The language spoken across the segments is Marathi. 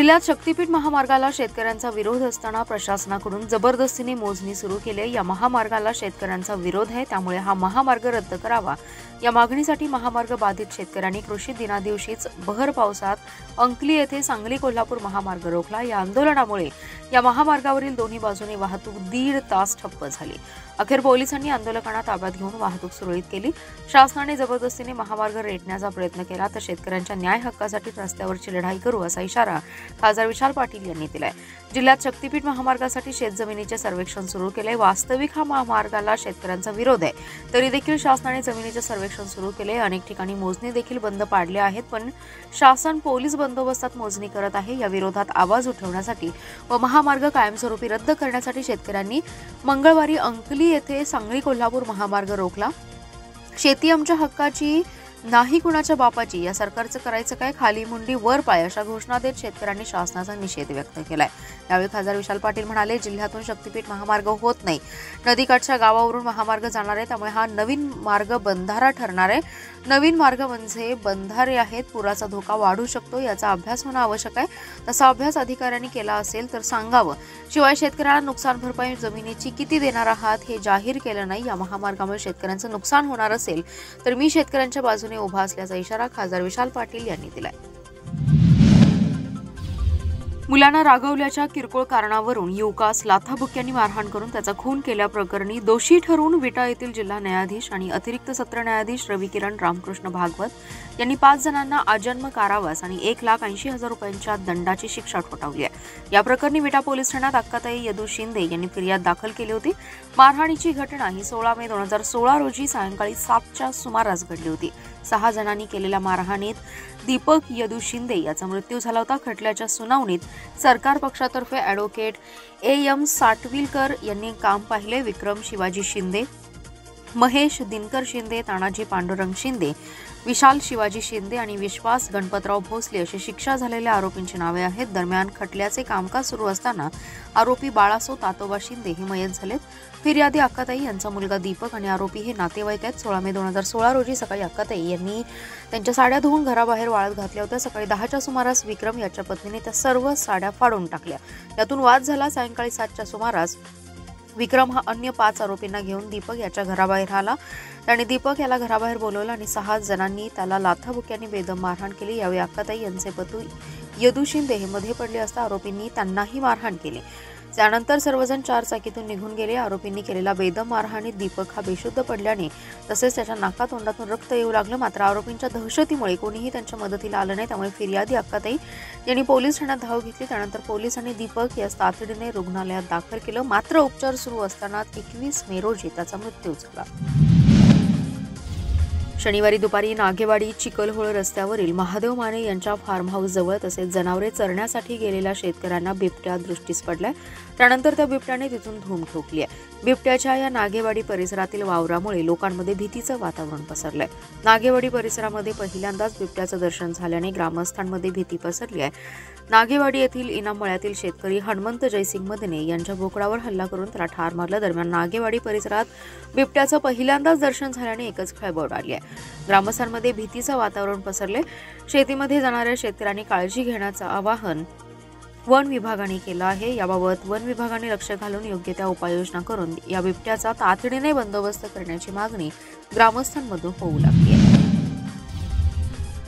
जिल्ह्यात शक्तीपीठ महामार्गाला शेतकऱ्यांचा विरोध असताना प्रशासनाकडून जबरदस्तीने मोजणी सुरू केली आहे। या महामार्गाला शेतकऱ्यांचा विरोध आहे, त्यामुळे हा महामार्ग रद्द करावा या मागणीसाठी महामार्ग बाधित शेतकऱ्यांनी कृषी दिनादिवशीच बहर पावसात अंकली येथे सांगली कोल्हापूर महामार्ग रोखला। या आंदोलनामुळे या महामार्गावरील दोन्ही बाजूने वाहतूक 1.5 तास ठप्प झाली। अखेर पोलिसांनी आंदोलकांना ताब्यात घेऊन वाहतूक सुरळीत केली। शासनाने जबरदस्तीने महामार्ग रेटण्याचा प्रयत्न केला तर शेतकऱ्यांच्या न्याय हक्कासाठी रस्त्यावरची लढाई करू असा इशारा खासदार विशाल पाटील यांनी दिलाय। जिल्ह्यात शक्तीपीठ महामार्गासाठी शेतजमिनीचे सर्वेक्षण सुरू केले। वास्तविक हा महामार्गाला शेतकऱ्यांचा विरोध आहे, तरी देखील शासनाने जमिनीचे सर्वेक्षण सुरू केले। अनेक ठिकाणी मोजणी देखील बंद पाडले आहेत, पण शासन पोलीस बंदोबस्तात मोजणी करत आहे। या विरोधात आवाज उठवण्यासाठी व महामार्ग कायमस्वरूपी रद्द करण्यासाठी शेतकऱ्यांनी मंगळवारी अंकली येथे सांगली कोल्हापूर महामार्ग रोखला। शेती आमच्या हक्काची नाही कुणाच्या बापाची, या सरकारचं करायचं काय, खाली मुंडी वर पाय अशा घोषणा देत शेतकऱ्यांनी शासनाचा निषेध व्यक्त केलाय। यावेळी खासदार विशाल पाटील म्हणाले, जिल्ह्यातून शक्तीपीठ महामार्ग होत नाही, नदीकाठच्या गावावरून महामार्ग जाणार आहे, त्यामुळे हा नवीन मार्ग बंधारा ठरणार आहे। नवीन मार्ग म्हणजे बंधारे आहेत, पुराचा धोका वाढू शकतो, याचा अभ्यास होणं आवश्यक आहे। तसा अभ्यास अधिकाऱ्यांनी केला असेल तर सांगावं, शिवाय शेतकऱ्यांना नुकसान भरपाई जमिनीची किती देणार आहात हे जाहीर केलं नाही। या महामार्गामुळे शेतकऱ्यांचं नुकसान होणार असेल तर मी शेतकऱ्यांच्या बाजूने उभा असल्याचा इशारा खासदार विशाल पाटील यांनी दिलाय। मुलांना रागवल्याच्या किरकोळ कारणावरून युवकास लाथाबुक्क्यांनी मारहाण करून त्याचा खून केल्याप्रकरणी दोषी ठरवून विटा येथील जिल्हा न्यायाधीश आणि अतिरिक्त सत्र न्यायाधीश रविकिरण रामकृष्ण भागवत यांनी 5 जणांना आजन्म कारावास आणि 1,80,000 रुपयांच्या दंडाची शिक्षा ठोठावली आहे। या प्रकरणी विटा पोलीस ठाण्यात अक्काताई यदू शिंदे यांनी फिर्याद दाखल केली होती। मारहाणीची घटना ही 16 मे 2016 रोजी सायंकाळी 7च्या सुमारास घडली होती। 6 जणांनी केलेल्या मारहाणीत दीपक यदू शिंदे याचा मृत्यू झाला होता। खटल्याच्या सुनावणीत सरकार पक्षातर्फे ॲडव्होकेट AM साटविलकर यांनी काम पाहिले। विक्रम शिवाजी शिंदे, महेश दिनकर शिंदे, तानाजी पांडुरंग शिंदे, विशाल शिवाजी शिंदे आणि विश्वास गणपतराव भोसले अशी शिक्षा झालेल्या आरोपींची नावे आहेत। दरम्यान खटल्याचे कामकाज सुरू असताना आरोपी बाळासो तातोबा शिंदे हे मयत झालेत। फिर्यादी अक्काताई यांचा मुलगा दीपक आणि आरोपी हे नातेवाईक आहेत। 16 मे 2016 रोजी सकाळी अक्काताई यांनी त्यांच्या साड्या धुवून घराबाहेर वाळत घातल्या होत्या। सकाळी 10च्या सुमारास विक्रम याच्या पत्नीने त्या सर्व साड्या फाडून टाकल्या। यातून वाद झाला। सायंकाळी 7च्या सुमारास विक्रम हा अन्य 5 आरोपींना घेऊन दीपक याच्या घराबाहेर आला। त्याने दीपक याला घराबाहेर बोलवलं आणि 6 जणांनी त्याला लाथाबुक्क्यांनी बेदम मारहाण केली। यावेळी अक्काताई यांचे पती यदू शिंदे हे मध्ये पडले असता आरोपींनी त्यांनाही मारहाण केली। त्यानंतर सर्वजण 4 चाकीतून निघून गेले। आरोपींनी केलेल्या बेदम मारहाणीत दीपक हा बेशुद्ध पडल्याने तसेच त्याच्या नाकातोंडातून रक्त येऊ लागलं। मात्र आरोपींच्या दहशतीमुळे कोणीही त्यांच्या मदतीला आलं नाही, त्यामुळे फिर्यादी अक्काताई यांनी पोलीस ठाण्यात धाव घेतली। त्यानंतर पोलिसांनी दीपक यास तातडीने रुग्णालयात दाखल केलं। मात्र उपचार सुरू असताना 21 मे रोजी त्याचा मृत्यू झाला। शनिवारी दुपारी नागेवाडी चिकलहोळ रस्त्यावरील महादेव माने यांच्या फार्म हाऊस जवळ तसेच जनावरे चरण्यासाठी गेलेल्या शेतकऱ्यांना बिबट्या दृष्टीस पडलाय। त्यानंतर त्या बिबट्याने तिथून धूम ठोकली आहे। बिबट्याच्या या नागेवाडी परिसरातील वावरामुळे लोकांमध्ये भीतीचं वातावरण पसरलंय। नागेवाडी परिसरामध्ये पहिल्यांदाच बिबट्याचं दर्शन झाल्याने ग्रामस्थांमध्ये भीती पसरली आहे। नागेवाडी येथील इनाममळ्यातील शेतकरी हनुमंत जयसिंग मदने यांच्या बोकडावर हल्ला करून त्याला ठार मारलं। दरम्यान नागेवाडी परिसरात बिबट्याचं पहिल्यांदाच दर्शन झाल्याने एकच खळबळ उडाली आहे। ग्रामस्थांमध्ये भीतीचं वातावरण पसरले। शेतीमध्ये जाणाऱ्या शेतकऱ्यांनी काळजी घेण्याचं आवाहन वन विभागाने केलं आहे। याबाबत वन विभागाने लक्ष घालून योग्य त्या उपाययोजना करून या बिबट्याचा तातडीने बंदोबस्त करण्याची मागणी ग्रामस्थांमधून होऊ लागली आहे।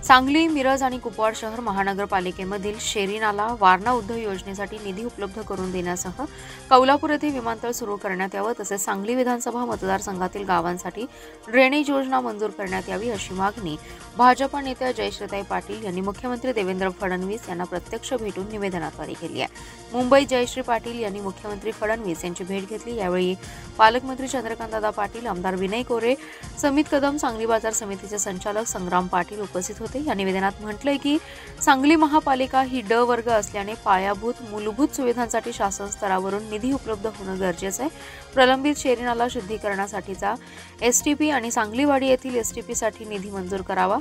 सांगली, मिरज आणि कुपवाड शहर महानगरपालिकेमधील शेरीनाला वारणा उद्योग योजनेसाठी निधी उपलब्ध करून देण्यासह कौलापूर येथे विमानतळ सुरू करण्यात यावं, तसेच सांगली विधानसभा मतदारसंघातील गावांसाठी ड्रेनेज योजना मंजूर करण्यात यावी अशी मागणी भाजपा नेत्या जयश्रीताई पाटील यांनी मुख्यमंत्री देवेंद्र फडणवीस यांना प्रत्यक्ष भेटून निवेदनाद्वारे केली आहे। मुंबईत जयश्री पाटील यांनी मुख्यमंत्री फडणवीस यांची भेट घेतली। यावेळी पालकमंत्री चंद्रकांतदादा पाटील, आमदार विनय कोरे, समित कदम, सांगली बाजार समितीचे संचालक संग्राम पाटील उपस्थित होते। या निवेदनात म्हटलंय की सांगली महापालिका ही ड वर्ग असल्याने पायाभूत मूलभूत सुविधांसाठी शासन स्तरावरून निधी उपलब्ध होणं गरजेचं आहे। प्रलंबित शेरीनाला शुद्धीकरणासाठीचा STP आणि सांगलीवाडी येथील STP साठी निधी मंजूर करावा।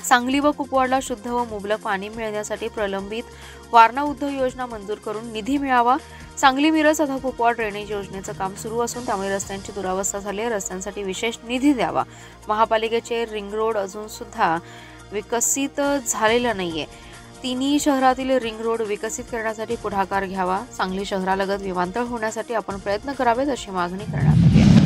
सांगली व कुपवाडला शुद्ध व मुबलक पाणी मिळण्यासाठी प्रलंबित वारणा उद्योग योजना मंजूर करून निधी मिळावा। सांगली, मिरज तथा कुपवाड ड्रेनेज योजनेचं काम सुरू असून त्यामुळे रस्त्यांची दुरावस्था झाली आहे। रस्त्यांसाठी विशेष निधी द्यावा। महापालिकेचे रिंग रोड अजून सुद्धा विकसित झालेला नाहीये। तिन्ही शहरातील रिंग रोड विकसित करण्यासाठी पुढाकार घ्यावा. सांगली शहरालगत विमानतळ होण्यासाठी आपण प्रयत्न करावेत अशी मागणी करण्यात आली आहे.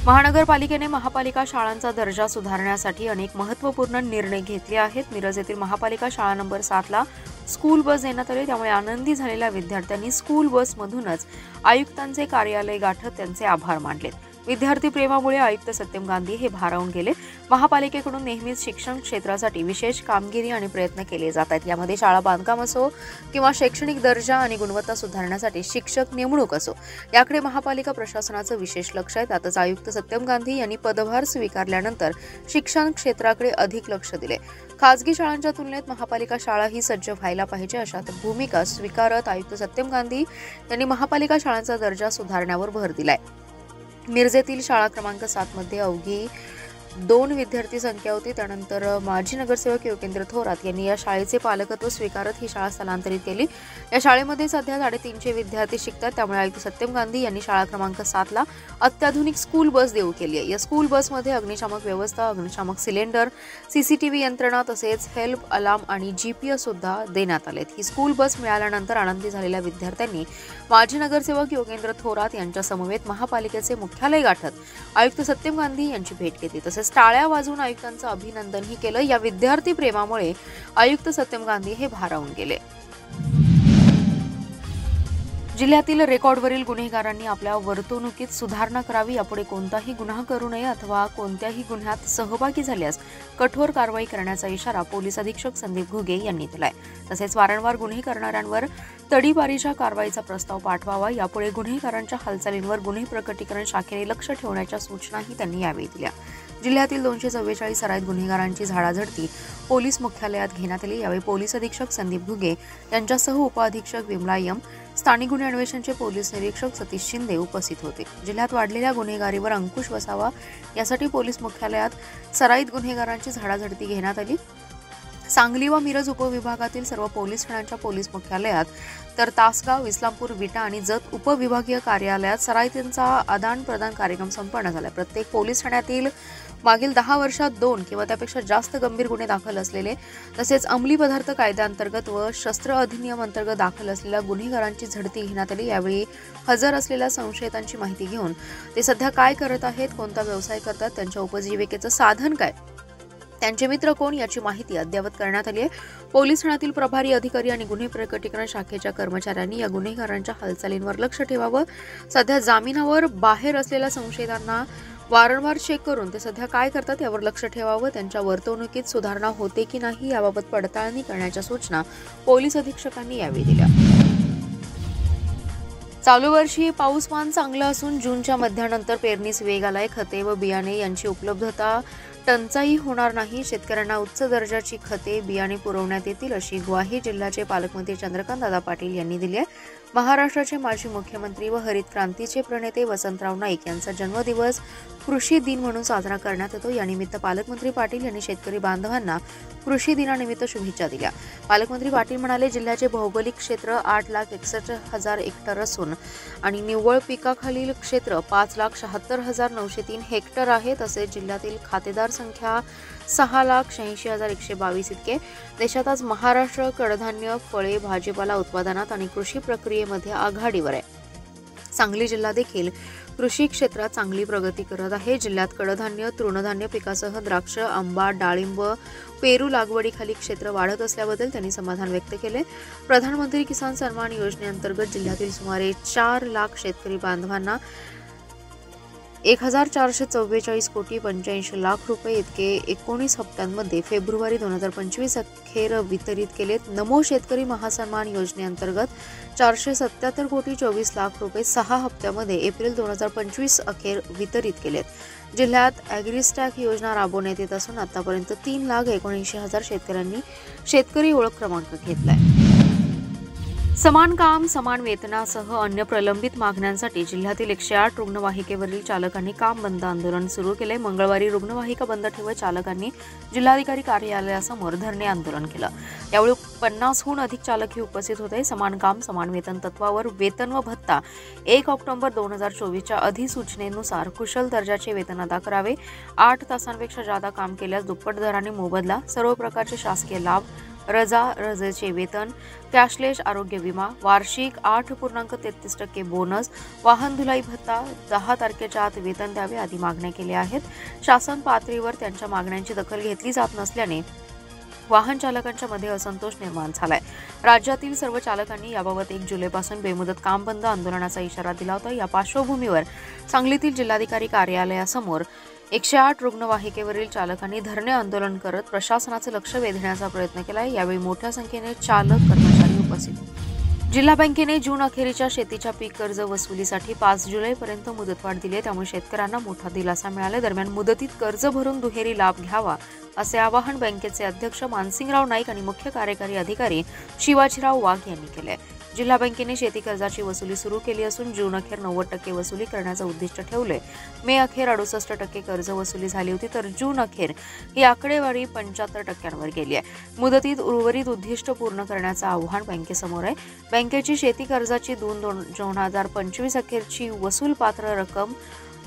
महानगरपालिकेने महापालिका शाळांचा दर्जा सुधारण्यासाठी अनेक महत्त्वपूर्ण निर्णय घेतले आहेत. मिरज येथील महापालिका शाळा नंबर 7ला स्कूल बस देण्यात आली. त्यामुळे आनंदी झालेल्या विद्यार्थ्यांनी स्कूल बसमधूनच आयुक्तांचे कार्यालय गाठत त्यांचे आभार मानले. विद्यार्थी प्रेमामुळे आयुक्त सत्यम गांधी हे भारावून गेले. महापालिकेकडून नेहमीच शिक्षण क्षेत्रासाठी विशेष कामगिरी आणि प्रयत्न केले जात आहेत. यामध्ये शाळा बांधकाम असो किंवा शैक्षणिक दर्जा आणि गुणवत्ता सुधारण्यासाठी शिक्षक नेमणूक असो, याकडे महापालिका प्रशासनाचं विशेष लक्ष आहे. त्यातच आयुक्त सत्यम गांधी यांनी पदभार स्वीकारल्यानंतर शिक्षण क्षेत्राकडे अधिक लक्ष दिले. खासगी शाळांच्या तुलनेत महापालिका शाळा ही सज्ज व्हायला पाहिजे अशा भूमिका स्वीकारत आयुक्त सत्यम गांधी यांनी महापालिका शाळांचा दर्जा सुधारण्यावर भर दिलाय. मिरजेतील शाळा क्रमांक 7 मध्ये अवघी 2 विद्यार्थी संख्या होती. त्यानंतर माजी नगरसेवक योगेंद्र थोरात यांनी या शाळेचे पालकत्व स्वीकारत ही शाळा स्थलांतरित केली. या शाळेमध्ये सध्या 350 विद्यार्थी शिकतात. त्यामुळे आयुक्त सत्यम गांधी यांनी शाळा क्रमांक 7ला अत्याधुनिक स्कूल बस देऊ केली आहे. या स्कूल बसमध्ये अग्निशामक व्यवस्था, अग्निशामक सिलेंडर, सीसीटीव्ही यंत्रणा तसेच हेल्प अलार्म आणि GPS सुद्धा देण्यात आलेत. ही स्कूल बस मिळाल्यानंतर आनंदी झालेल्या विद्यार्थ्यांनी माजी नगरसेवक योगेंद्र थोरात यांच्या समवेत महापालिकेचे मुख्यालय गाठत आयुक्त सत्यम गांधी यांची भेट घेतली. तसेच टाळ्या वाजवून आयुक्तांचं अभिनंदनही केलं. या विद्यार्थी प्रेमामुळे आयुक्त सत्यम गांधी हे भारावून गेले. जिल्ह्यातील रेकॉर्डवरील गुन्हेगारांनी आपल्या वर्तणुकीत सुधारणा करावी. यापुढे कोणताही गुन्हा करू नये अथवा कोणत्याही गुन्ह्यात सहभागी झाल्यास कठोर कारवाई करण्याचा इशारा पोलीस अधीक्षक संदीप घुगे यांनी दिलाय. तसेच वारंवार गुन्हे करणाऱ्यांवर तडीपारीच्या कारवाईचा प्रस्ताव पाठवावा. यापुढे गुन्हेगारांच्या हालचालींवर गुन्हे प्रकटीकरण शाखेने लक्ष ठेवण्याच्या सूचनाही त्यांनी यावेळी दिल्या. जिल्ह्यातील 244 सराईत गुन्हेगारांची झाडाझडती पोलीस मुख्यालयात घेण्यात आली. यावेळी पोलीस अधीक्षक संदीप घुगे यांच्यासह उपअधीक्षक विमला यम, स्थानिक गुन्हे अन्वेषणचे पोलीस निरीक्षक सतीश शिंदे उपस्थित होते. जिल्ह्यात वाढलेल्या गुन्हेगारीवर अंकुश बसावा यासाठी पोलीस मुख्यालयात सराईत गुन्हेगारांची झाडाझडती घेण्यात आली. सांगली व मिरज उपविभागातील सर्व पोलीस ठाण्यांच्या पोलीस मुख्यालयात तर तासगाव, इस्लामपूर, विटा आणि जत उपविभागीय कार्यालयात सराईतींचा आदान प्रदान कार्यक्रम संपन्न झाला. प्रत्येक पोलीस ठाण्यातील मागील 10 वर्षात 2 किंवा त्यापेक्षा जास्त गंभीर गुन्हे दाखल असलेले तसेच अंमली पदार्थ कायद्याअंतर्गत व शस्त्र अधिनियम अंतर्गत दाखल असलेल्या गुन्हेगारांची झडती घेण्यात आली. यावेळी हजर असलेल्या संशयितांची माहिती घेऊन ते सध्या काय करत आहेत, कोणता व्यवसाय करतात, त्यांच्या उपजीविकेचं साधन काय, त्यांचे मित्र कोण याची माहिती अद्ययावत करण्यात आली आहे. पोलीस ठाण्यातील प्रभारी अधिकारी आणि गुन्हे प्रकटीकरण शाखेच्या कर्मचाऱ्यांनी या गुन्हेगारांच्या हालचालींवर लक्ष ठेवावं. सध्या जामिनावर बाहेर असलेल्या संशयितांना वारंवार चेक करून ते सध्या काय करतात यावर लक्ष ठेवावं. त्यांच्या वर्तणुकीत सुधारणा होते की नाही याबाबत पडताळणी करण्याच्या सूचना पोलीस अधीक्षकांनी यावेळी दिल्या. चालू वर्षी पाऊसमान चांगलं असून जूनच्या मध्यानंतर पेरणीस वेग आलाय. खते व बियाणे यांची उपलब्धता टंचाई होणार नाही. शेतकऱ्यांना उच्च दर्जाची खते, बियाणे पुरवण्यात येतील अशी ग्वाही जिल्ह्याचे पालकमंत्री चंद्रकांतदादा पाटील यांनी दिली आहे. महाराष्ट्राचे माजी मुख्यमंत्री व हरित क्रांतीचे प्रणेते वसंतराव नाईक यांचा जन्मदिवस कृषी दिन म्हणून साजरा करण्यात येतो. यानिमित्त पालकमंत्री पाटील यांनी शेतकरी बांधवांना कृषी दिनानिमित्त शुभेच्छा दिल्या. पालकमंत्री पाटील म्हणाले, जिल्ह्याचे भौगोलिक क्षेत्र 8,61,000 हेक्टर असून आणि निव्वळ पिकाखालील क्षेत्र 5,76,903 हेक्टर आहे. तसेच जिल्ह्यातील खातेदार संख्या 6,86,122 इतके. देशात आज महाराष्ट्र कडधान्य, फळे, भाजीपाला उत्पादनात आणि कृषी प्रक्रियेमध्ये आघाडीवर आहे. सांगली जिल्हा देखील कृषी क्षेत्रात चांगली प्रगती करत आहे. जिल्ह्यात कडधान्य, तृणधान्य पिकासह द्राक्ष, आंबा, डाळिंब, पेरू लागवडीखाली क्षेत्र वाढत असल्याबद्दल त्यांनी समाधान व्यक्त केले. प्रधानमंत्री किसान सन्मान योजनेअंतर्गत जिल्ह्यातील सुमारे 4 लाख शेतकरी बांधवांना 1,444 कोटी 85 लाख रुपये इतके 19 हप्त्यांमध्ये फेब्रुवारी 2025 अखेर वितरित केलेत. नमो शेतकरी महासन्मान योजनेअंतर्गत 477 कोटी 24 लाख रुपये 6 हप्त्यामध्ये एप्रिल 2025 अखेर वितरित केलेत. जिल्ह्यात ॲग्रिस्टॅक योजना राबवण्यात येत असून आतापर्यंत 3,79,000 शेतकऱ्यांनी शेतकरी ओळख क्रमांक घेतलाय. समान काम समान वेतनासह अन्य प्रलंबित मागण्यांसाठी जिल्ह्यातील 108 रुग्णवाहिकेवरील चालकांनी काम बंद आंदोलन सुरू केले. मंगळवारी रुग्णवाहिका बंद ठेवत चालकांनी जिल्हाधिकारी कार्यालयासमोर धरणे आंदोलन केलं. यावेळी 50हून अधिक चालकही उपस्थित होते. समान काम समान वेतन तत्वावर वेतन व भत्ता 1 ऑक्टोबर 2024च्या अधिसूचनेनुसार कुशल दर्जाचे वेतन अदा करावे. 8 तासांपेक्षा जादा काम केल्यास दुप्पट दराने मोबदला. सर्व प्रकारचे शासकीय लाभ रजेचे वेतन, कॅशलेस आरोग्य विमा, वार्षिक 8.33% बोनस, वाहन धुलाई भत्ता, 10 तारखेच्या आत वेतन द्यावे आदी मागण्या केल्या आहेत. शासन पातळीवर त्यांच्या मागण्यांची दखल घेतली जात नसल्याने वाहन चालकांच्या मध्ये असंतोष निर्माण झालाय. राज्यातील सर्व चालकांनी याबाबत 1 जुलैपासून बेमुदत काम बंद आंदोलनाचा इशारा दिला होता. या पार्श्वभूमीवर सांगलीतील जिल्हाधिकारी कार्यालयासमोर 108 रुग्णवाहिकेवरील चालकांनी धरणे आंदोलन करत प्रशासनाचे लक्ष वेधण्याचा प्रयत्न केलाय. यावेळी मोठ्या संख्येने चालक कर्मचारी उपस्थित होते. जिल्हा बँकेने जून अखेरीच्या शेतीच्या पीक कर्ज वसुलीसाठी 5 जुलैपर्यंत मुदतवाढ दिली, त्यामुळे शेतकऱ्यांना मोठा दिलासा मिळाला. दरम्यान मुदतीत कर्ज भरून दुहेरी लाभ घ्यावा असे आवाहन बँकेचे अध्यक्ष मानसिंगराव नाईक आणि मुख्य कार्यकारी अधिकारी शिवाजीराव वाघ यांनी केले. जिल्हा बँकेने शेती कर्जाची वसुली सुरू केली असून जून अखेर 90% वसुली करण्याचं उद्दिष्ट ठेवले. मे अखेर 68% कर्ज वसुली झाली होती, तर जून अखेर ही आकडेवारी 75%वर गेली आहे. मुदतीत उर्वरित उद्दिष्ट पूर्ण करण्याचं आव्हान बँकेसमोर आहे. बँकेची शेती कर्जाची 2025 अखेरची वसूल पात्र रक्कम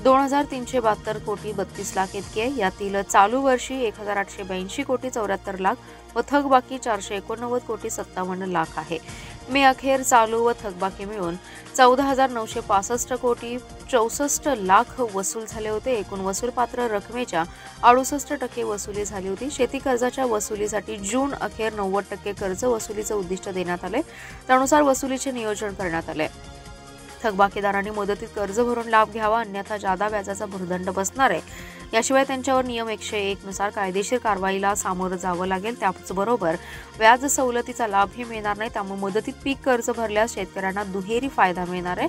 2,372 कोटी 32 लाख इतकी आहे. यातील चालू वर्षी 1,882 कोटी 74 लाख व थकबाकी 489 कोटी 57 लाख आहे. मे अखेर चालू व थकबाकी मिळून 14,965 कोटी 64 लाख वसूल झाले होते. एकूण वसूल पात्र रकमेच्या 68% वसुली झाली होती. शेती कर्जाच्या वसुलीसाठी जून अखेर 90% कर्ज वसुलीचं उद्दिष्ट देण्यात आले. त्यानुसार वसुलीचे नियोजन करण्यात आले. थकबाकीदारांनी मुदतीत कर्ज भरून लाभ घ्यावा, अन्यथा जादा व्याजाचा भुर्दंड बसणार आहे. याशिवाय त्यांच्यावर नियम 101 नुसार कायदेशीर कारवाईला सामोरं जावं लागेल. त्याचबरोबर व्याज सवलतीचा लाभही मिळणार नाही. त्यामुळे मुदतीत पीक कर्ज भरल्यास शेतकऱ्यांना दुहेरी फायदा मिळणार आहे.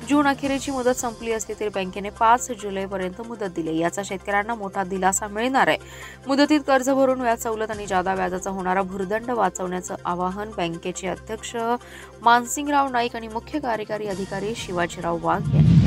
जून अखेरीची मुदत संपली असली तरी बँकेने 5 जुलैपर्यंत मुदत दिली. याचा शेतकऱ्यांना मोठा दिलासा मिळणार आहे. मुदतीत कर्ज भरून व्याज सवलत आणि जादा व्याजाचा होणारा भुर्दंड वाचवण्याचं आवाहन बँकेचे अध्यक्ष मानसिंगराव नाईक आणि मुख्य कार्यकारी अधिकारी शिवाजीराव वाघ यांनी